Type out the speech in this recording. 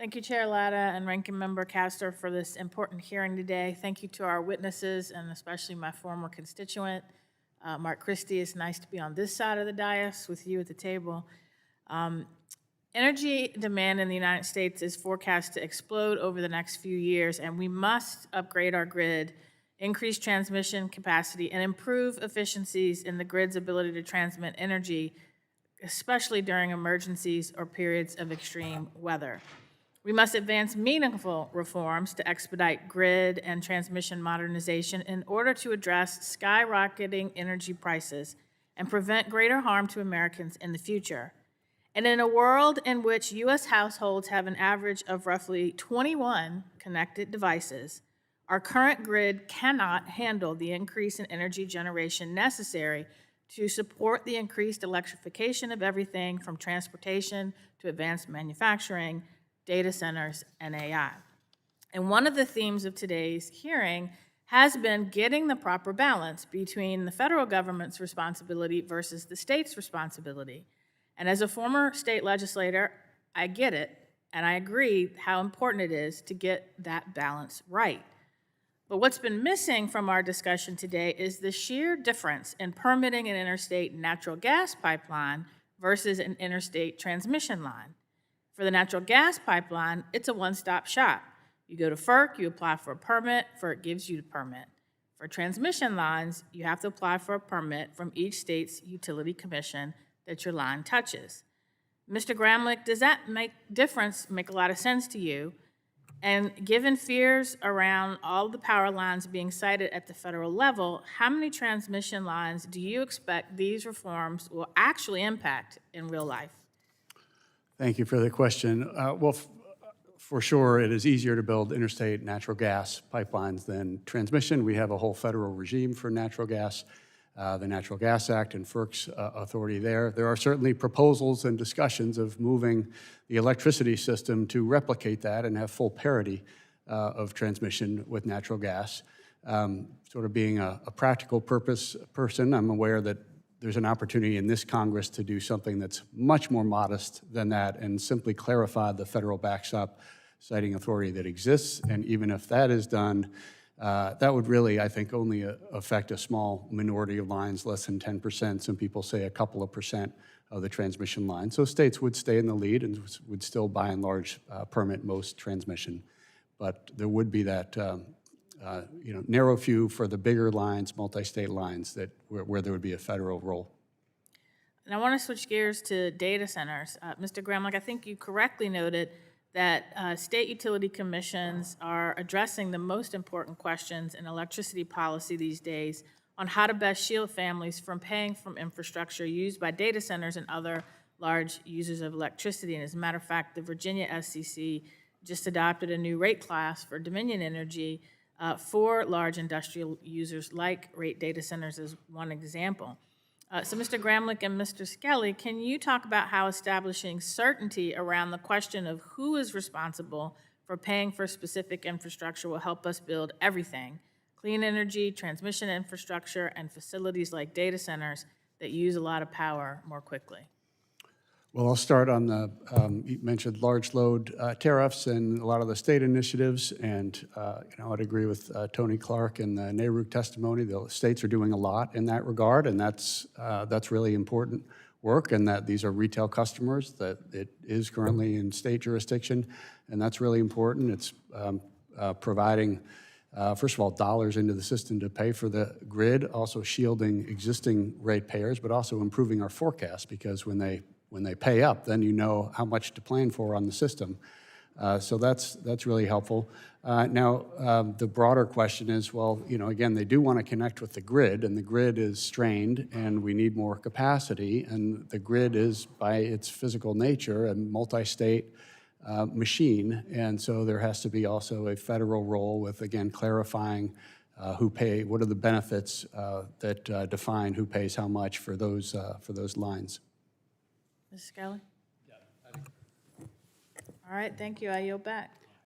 Thank you, Chair Latta and Ranking Member Castor, for this important hearing today. Thank you to our witnesses and especially my former constituent, Mark Christie. It's nice to be on this side of the dais with you at the table. Energy demand in the United States is forecast to explode over the next few years, and we must upgrade our grid, increase transmission capacity, and improve efficiencies in the grid's ability to transmit energy, especially during emergencies or periods of extreme weather. We must advance meaningful reforms to expedite grid and transmission modernization in order to address skyrocketing energy prices and prevent greater harm to Americans in the future. And in a world in which U.S. households have an average of roughly 21 connected devices, our current grid cannot handle the increase in energy generation necessary to support the increased electrification of everything from transportation to advanced manufacturing, data centers, and AI. And one of the themes of today's hearing has been getting the proper balance between the federal government's responsibility versus the state's responsibility. And as a former state legislator, I get it, and I agree how important it is to get that balance right. But what's been missing from our discussion today is the sheer difference in permitting an interstate natural gas pipeline versus an interstate transmission line. For the natural gas pipeline, it's a one-stop shop. You go to FERC, you apply for a permit, FERC gives you the permit. For transmission lines, you have to apply for a permit from each state's utility commission that your line touches. Mr. Gramlich, does that make a lot of sense to you? And given fears around all the power lines being sited at the federal level, how many transmission lines do you expect these reforms will actually impact in real life? Thank you for the question. For sure, it is easier to build interstate natural gas pipelines than transmission. We have a whole federal regime for natural gas, the Natural Gas Act and FERC's authority there. There are certainly proposals and discussions of moving the electricity system to replicate that and have full parity of transmission with natural gas. Sort of being a practical person, I'm aware that there's an opportunity in this Congress to do something that's much more modest than that and simply clarify the federal backstop siting authority that exists. And even if that is done, that would really, I think, only affect a small minority of lines, less than 10%. Some people say a couple of percent of the transmission line. So states would stay in the lead and would still, by and large, permit most transmission. But there would be that narrow few for the bigger lines, multi-state lines, where there would be a federal role. And I want to switch gears to data centers. Mr. Gramlich, I think you correctly noted that state utility commissions are addressing the most important questions in electricity policy these days on how to best shield families from paying for infrastructure used by data centers and other large users of electricity. And as a matter of fact, the Virginia SCC just adopted a new rate class for Dominion Energy for large industrial users like rate data centers as one example. So Mr. Gramlich and Mr. Skelly, can you talk about how establishing certainty around the question of who is responsible for paying for specific infrastructure will help us build everything, clean energy, transmission infrastructure, and facilities like data centers that use a lot of power more quickly? Well, I'll start on the, you mentioned large load tariffs and a lot of the state initiatives, and I'd agree with Tony Clark and the NARUC testimony. The states are doing a lot in that regard, and that's really important work, and that these are retail customers, that it is currently in state jurisdiction, and that's really important. It's providing, first of all, dollars into the system to pay for the grid, also shielding existing ratepayers, but also improving our forecast, because when they pay up, then you know how much to plan for on the system. So that's really helpful. Now, the broader question is, well, again, they do want to connect with the grid, and the grid is strained, and we need more capacity, and the grid is, by its physical nature, a multi-state machine, and so there has to be also a federal role with, again, clarifying what are the benefits that define who pays how much for those lines. Mrs. Skelly? Yeah. All right, thank you. I yield back.